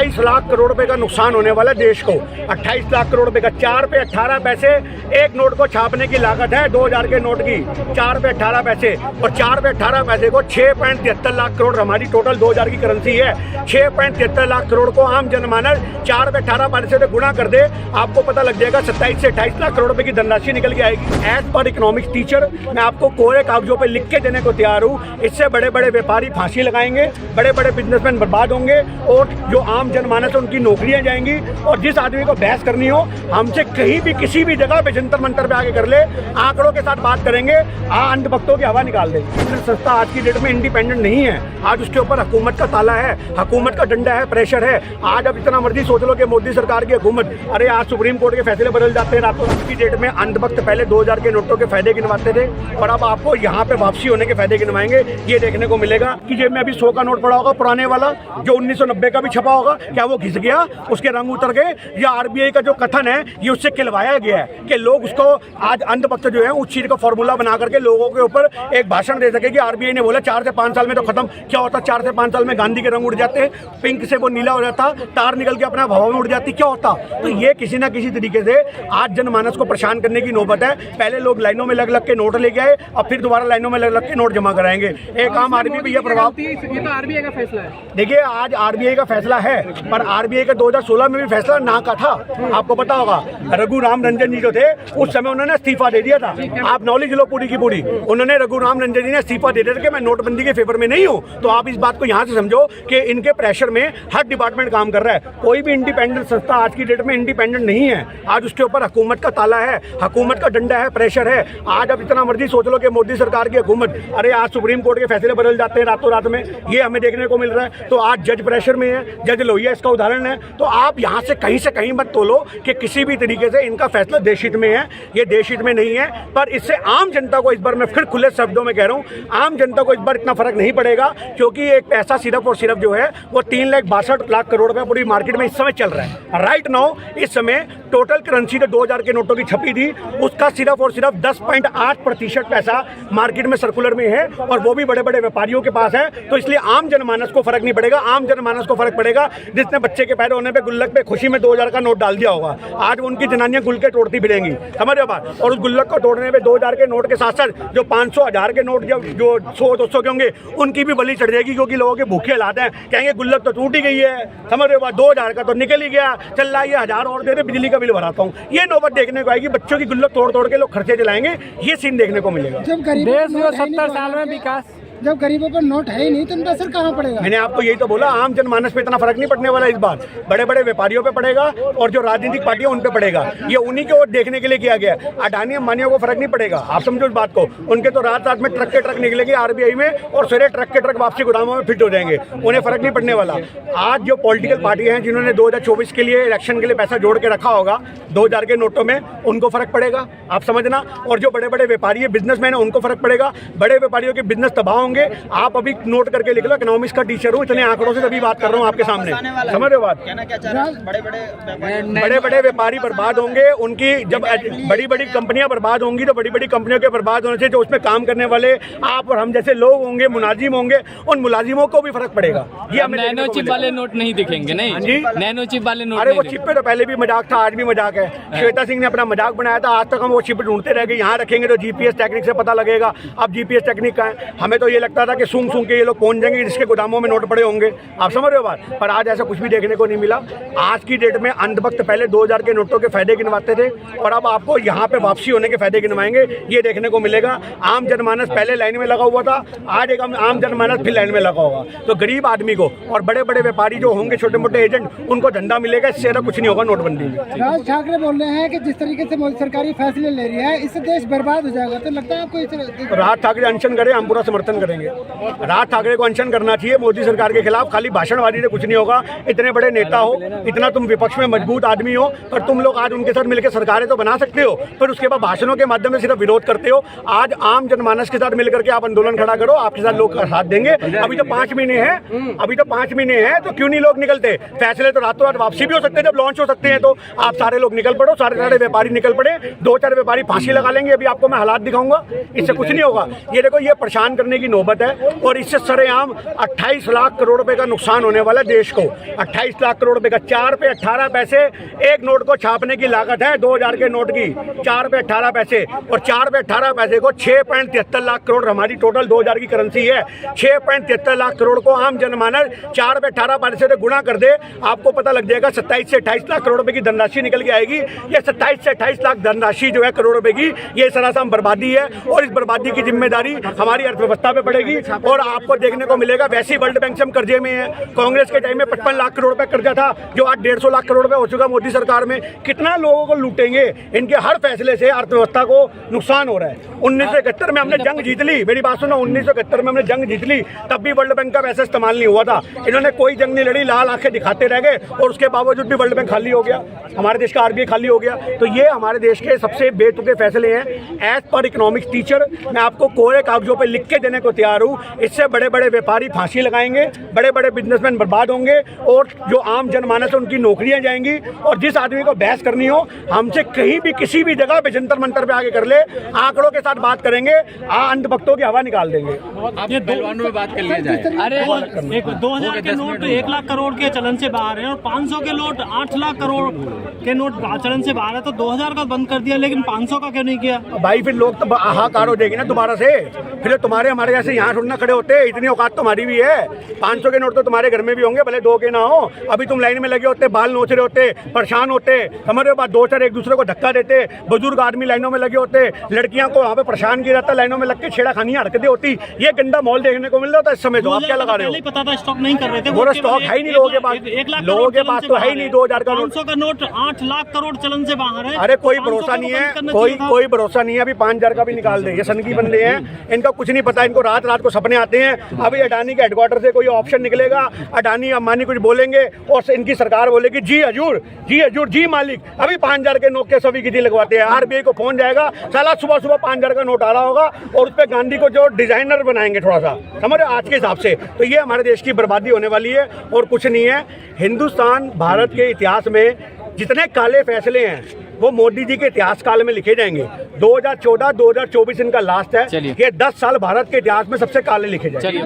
28 लाख करोड़ रुपए का नुकसान होने वाला है देश को। 28 लाख करोड़ रुपए का 4 पे 18 पैसे एक नोट को छापने की लागत है 2000 के नोट की, 4 पे 18 पैसे, और 4 पे 18 पैसे को 6.73 लाख करोड़ हमारी टोटल 2000 की करेंसी है। 6.73 लाख करोड़ को आम जनमानस 4 पे 18 पैसे से गुणा कर दे, आपको पता लग जाएगा 27 से 28 लाख करोड़ रुपए की धनराशि निकल के आएगी। एज पर इकोनॉमिक्स टीचर मैं आपको कोरे कागजों पे लिख के देने को तैयार हूँ। इससे बड़े बड़े व्यापारी फांसी लगाएंगे, बड़े बड़े बिजनेसमैन बर्बाद होंगे, और जो आम जनमानस है उनकी नौकरियां जाएंगी। और जिस आदमी को बहस करनी हो हमसे कहीं भी किसी भी जगह पे जंतर मंतर पे आके कर ले, आंकड़ों के साथ बात करेंगे, अंधभक्तों की हवा निकाल देंगे। संस्था आज की डेट में इंडिपेंडेंट नहीं है, आज उसके ऊपर हुकूमत का ताला है, हुकूमत का डंडा है, प्रेशर है। आज अब इतना मर्जी सोच लो कि मोदी सरकार की हुकूमत, अरे आज सुप्रीम कोर्ट के फैसले बदल जाते हैं रातों। आज की डेट में अंधभक्त पहले 2000 के नोटों के फायदे गिनवाते थे, और अब आपको यहाँ पे वापसी होने के फायदे गिनवाएंगे। ये देखने को मिलेगा कि जेब में अभी 100 का नोट पड़ा होगा पुराने वाला, जो 1990 का भी छपा होगा, क्या वो घिस गया, उसके रंग उतर गए, या आरबीआई का जो कथन है ये उससे खिलवाया गया है कि लोग उसको आज अंधभक्त जो है उस चीज का फॉर्मूला बना करके लोगों के ऊपर एक भाषण दे सके कि आरबीआई ने बोला 4 से 5 साल में तो खत्म। क्या होता 4 से 5 साल में गांधी के रंग उड़ जाते, पिंक से वो नीला हो जाता, तार निकल के अपना हवा में उड़ जाती, क्या होता। तो ये किसी ना किसी तरीके से आज जनमानस को परेशान करने की नौबत है। पहले लोग लाइनों में लग लग के नोट लेके आए, अब फिर दोबारा लाइनों में लग लग के नोट जमा कराएंगे। एक आम आदमी पे यह प्रभाव, ये तो आरबीआई का फैसला है। देखिए आज आरबीआई का फैसला है, पर आरबीआई का 2016 में भी फैसला ना का था, आपको पता होगा। रघुराम रंजन जी जो थे उस समय उन्होंने इस्तीफा दे दिया था, आप नॉलेज लो पूरी की पूरी। उन्होंने रघुराम रंजन जी ने इस्तीफा दे दिया कि मैं नोटबंदी के फेवर में नहीं हूं। तो आप इस बात को यहां से समझो कि इनके प्रेशर में हर डिपार्टमेंट काम कर रहा है। कोई भी इंडिपेंडेंट संस्था आज की डेट में इंडिपेंडेंट नहीं है, आज उसके ऊपर हुकूमत का ताला है, हुकूमत का डंडा है, प्रेशर है। आज अब इतना मर्जी सोच लो कि मोदी सरकार की हुकूमत, अरे आज सुप्रीम कोर्ट के फैसले बदल जाते हैं रातों रात में, ये हमें देखने को मिल रहा है। तो आज जज प्रेशर में है, जज लोहिया इसका उदाहरण है। तो आप यहाँ से कहीं मत तोलो कि किसी भी तरीके से इनका फैसला देशहित में है, ये देशहित में नहीं है। पर इससे आम जनता को इस बार मैं फिर खुले शब्दों में कह रहा हूँ, आम जनता को इस बार इतना फर्क नहीं पड़ेगा, क्योंकि एक पैसा सिर्फ और सिर्फ जो है वो 3,62 लाख करोड़ रुपए पूरी मार्केट में इस समय चल रहा है। राइट नाउ इस समय टोटल करेंसी जो 2000 के नोटों की छपी थी उसका सिर्फ और सिर्फ 10.8% पैसा मार्केट में सर्कुलर में है, और वो भी बड़े बड़े व्यापारियों के पास है। तो इसलिए आम जनमानस को फर्क नहीं पड़ेगा, आम जनमानस को फर्क पड़ेगा जिसने बच्चे के पैदा होने पे गुल्लक पे खुशी में 2000 का नोट डाल दिया होगा। आज उनकी जनानियां गुल के तोड़ती फिरेंगी, समझ रहे हो बात। और उस गुल्लक को तोड़ने पे 2000 के नोट के साथ साथ जो 500 1000 के नोट जो 100-200 के होंगे उनकी भी बलि चढ़ जाएगी, क्योंकि लोगों के भूखे हालात हैं। कहेंगे गुल्लक तो टूट ही गई है, समझ रहे हो बात, 2000 का तो निकल ही गया, चल रहा है 1000 और दे दे, बिजली का बिल भराता हूँ। ये नौबत देखने को आएगी, बच्चों की गुल्लक तोड़ तोड़ के लोग खर्चे चलाएंगे, ये सीन देखने को मिलेगा। जब देश में 70 साल में विकास, जब गरीबों पर नोट है ही नहीं तो उनका असर कहाँ पड़ेगा। मैंने आपको यही तो बोला, आम जनमानस पे इतना फर्क नहीं पड़ने वाला इस बार, बड़े बड़े व्यापारियों पे पड़ेगा और जो राजनीतिक पार्टियां उन पे पड़ेगा। ये उन्हीं के वोट देखने के लिए किया गया है। अडानी अंबानियों को फर्क नहीं पड़ेगा, आप समझो इस बात को। उनके तो रात रात में ट्रक के ट्रक निकलेंगे आरबीआई में, और सवेरे ट्रक के ट्रक वापसी गोदामों में फिट हो जाएंगे, उन्हें फर्क नहीं पड़ने वाला। आज जो पॉलिटिकल पार्टियां हैं जिन्होंने 2024 के लिए इलेक्शन के लिए पैसा जोड़ के रखा होगा 2000 के नोटों में, उनको फर्क पड़ेगा, आप समझना। और जो बड़े बड़े व्यापारी है, बिजनेसमैन है, उनको फर्क पड़ेगा। बड़े व्यापारियों के बिजनेस तबाह होंगे। आप अभी नोट करके लिख लो, इकोनॉमिक्स का टीचर हूँ, इतने आंकड़ों से तभी बात कर रहा हूँ आपके सामने, समझ रहे हो बात। बड़े बड़े व्यापारी बर्बाद होंगे, उनकी जब बड़ी बड़ी कंपनियां बर्बाद होंगी तो बड़ी बड़ी कंपनियों के बर्बाद होने से जो उसमें काम करने वाले आप और हम जैसे लोग होंगे, मुलाजिम होंगे, उन मुलाजिमों को भी फर्क पड़ेगा। ये हमें नैनो चिप वाले नोट नहीं दिखेंगे, नहीं जी, नैनो चिप वाले नोट। अरे वो चिप पे तो पहले भी मजाक था, आज भी मजाक है। श्वेता सिंह ने अपना मजाक बनाया था, आज तक हम वो चिप ढूंढते रह गए। यहाँ रखेंगे तो जीपीएस टेक्निक से पता लगेगा। अब जीपीएस टेक्निक का है, हमें तो ये लगता था कि सूंघ सूंघ के ये लोग पहुंच जाएंगे जिसके गोदामों में नोट पड़े होंगे, आप समझ रहे हो बात। पर आज ऐसा कुछ भी देखने को नहीं मिला। आज की डेट में अंधभक्त पहले 2000 के नोटों के फायदे गिनवाते थे, और अब आपको यहाँ पे वापसी होने के फायदे गिनवाएंगे, ये देखने को मिलेगा। आम जनमानस पहले लाइन में लगा हुआ था, आज एक आम जनमानस फिर लाइन में लगा होगा। तो गरीब आदमी को और बड़े बड़े व्यापारी जो होंगे, छोटे मोटे एजेंट, उनको धंधा मिलेगा, इससे ज्यादा कुछ नहीं होगा नोटबंदी में। राज ठाकरे बोल रहे हैं कि जिस तरीके से मोदी सरकार ये फैसले ले रही है इससे देश बर्बाद हो जाएगा, तो लगता है आपको? राज ठाकरे अनशन करे, हम पूरा समर्थन करेंगे। राज ठाकरे को अनशन करना चाहिए मोदी सरकार के खिलाफ। खाली भाषणबाजी से कुछ नहीं होगा। इतने बड़े नेता हो, इतना तुम विपक्ष में मजबूत आदमी हो, पर तुम लोग आज उनके साथ मिलकर सरकारें तो बना सकते हो, पर उसके बाद भाषणों के माध्यम से सिर्फ विरोध करते हो। आज आम जनमानस के साथ मिलकर के आप आंदोलन खड़ा करो, आपके साथ लोग साथ देंगे। अभी तो 5 महीने हैं, अभी तो 5 महीने हैं, तो क्यों नहीं लोग निकलते? फैसले तो रातों रात वापसी भी हो सकते हैं, जब लॉन्च हो सकते हैं। तो आप सारे लोग निकल पड़ो, सारे व्यापारी निकल पड़े, 2-4 व्यापारी फांसी लगा लेंगे। अभी आपको मैं हालात दिखाऊंगा, इससे कुछ नहीं होगा। ये देखो, ये परेशान करने की नौबत है। और इससे सरेआम 28 लाख करोड़ रुपए का नुकसान होने वाला है देश को। 28 लाख करोड़ रुपए का 4 पे 18 पैसे एक नोट को छापने की लागत है 2000 के नोट की, 4 पे 18 पैसे। और 4 पे 18 पैसे को 6.73 लाख करोड़ हमारी टोटल 2000 की करेंसी है। 6.73 लाख करोड़ को आम जनमानस 4 पे 18 पैसे से गुणा कर दे, आपको पता लग जाएगा 27 से 28 लाख करोड़ रुपए की धनराशि निकल के आएगी। ये 27 से 28 लाख धनराशि जो है करोड़ रुपए की, ये सरासर बर्बादी है। और इस बर्बादी की जिम्मेदारी हमारी अर्थव्यवस्था पे पड़ेगी। और आपको देखने को मिलेगा वैसे ही वर्ल्ड बैंक से हम कर्जे में है। कांग्रेस के टाइम में 55 लाख करोड़ रुपए कर्जा था, जो आज 150 लाख करोड़ रुपए हो चुका मोदी सरकार में। कितना लोगों को लूटेंगे? इनके हर फैसले से अर्थव्यवस्था को नुकसान हो रहा है। 1971 में हमने जंग जीत ली, मेरी बात सुनो, 1971 में हमने जंग जीत ली, तब भी वर्ल्ड बैंक का वैसा इस्तेमाल नहीं हुआ था। इन्होंने कोई जंग नहीं लड़ी, लाल आंखें दिखाते रह गए, और उसके बावजूद भी वर्ल्ड बैंक खाली हो गया, हमारे देश का आरबीआई खाली हो गया। तो ये हमारे देश के सबसे बेतुके फैसले हैं। एज पर इकोनॉमिक्स टीचर मैं आपको कोरे कागजों पे लिख के देने को तैयार हूँ। इससे बड़े बड़े व्यापारी फांसी लगाएंगे, बड़े बड़े बिजनेसमैन बर्बाद होंगे, और जो आम जनमानस है उनकी नौकरियां जाएंगी। और जिस आदमी को बहस करनी हो हमसे कहीं भी किसी भी जगह पे जंतर मंतर पे आगे कर ले, आंकड़ों के साथ बात करेंगे, अंधभक्तों की हवा निकाल देंगे। ये पहलवानों में बात कर लिया जाए। अरे 2000 के नोट 1 लाख करोड़ के चलन से बाहर है, और 500 के नोट 8 लाख करोड़ के नोट चलन से बाहर है। तो 2000 का बंद कर दिया, लेकिन 500 का क्यों नहीं किया? भाई फिर लोग तो हाहाकार हो जाएगी ना दोबारा से। फिर तुम्हारे हमारे जैसे यहाँ थोड़ी ना खड़े होते, इतनी औकात तुम्हारी भी है। 500 के नोट तो तुम्हारे घर में भी होंगे, भले 2 के ना हो। अभी तुम लाइन में लगे होते, बाल नोच रहे होते, परेशान होते, समझ रहे हो बात, 2-4 एक दूसरे को धक्का देते, बुजुर्ग आदमी लाइनों में लगे होते, लड़कियां को वहाँ पे परेशान किया जाता, लाइनों में लग के छेड़ाखानी हरकतें होती। ये गंदा माहौल देखने को मिल रहा था इस समय। तो आप क्या लगा रहे हो? पता था स्टॉक नहीं कर रहे थे, वो स्टॉक है ही नहीं लोगों के पास। 1 लाख लोगों के पास तो है ही नहीं 2000 का नोट। 500 का नोट 8 लाख करोड़ चलन से बाहर है। अरे कोई भरोसा नहीं है, कोई भरोसा नहीं है। अभी 5000 का भी निकाल दे, ये सनकी बंदे हैं, इनका कुछ नहीं पता। इनको रात रात को सपने आते हैं। अभी अडानी के हेडक्वार्टर से कोई ऑप्शन निकलेगा, अडानी अंबानी कुछ बोलेंगे और इनकी सरकार बोलेगी जी हजूर, जी हजूर, जी मालिक। अभी 5000 के नोट के सभी गिद्दी लगवाते हैं। आरबीआई को फोन जाएगा, साला सुबह सुबह 5000 का नोट आ रहा होगा, और उस पर गांधी को जो डिजाइनर बनाएंगे थोड़ा सा, समझ आज के हिसाब से। तो ये हमारे देश की बर्बादी होने वाली है और कुछ नहीं है। हिंदुस्तान भारत के इतिहास में जितने काले फैसले हैं वो मोदी जी के इतिहास काल में लिखे जाएंगे। 2014-2024 इनका लास्ट है। ये 10 साल भारत के इतिहास में सबसे काले लिखे जाएंगे।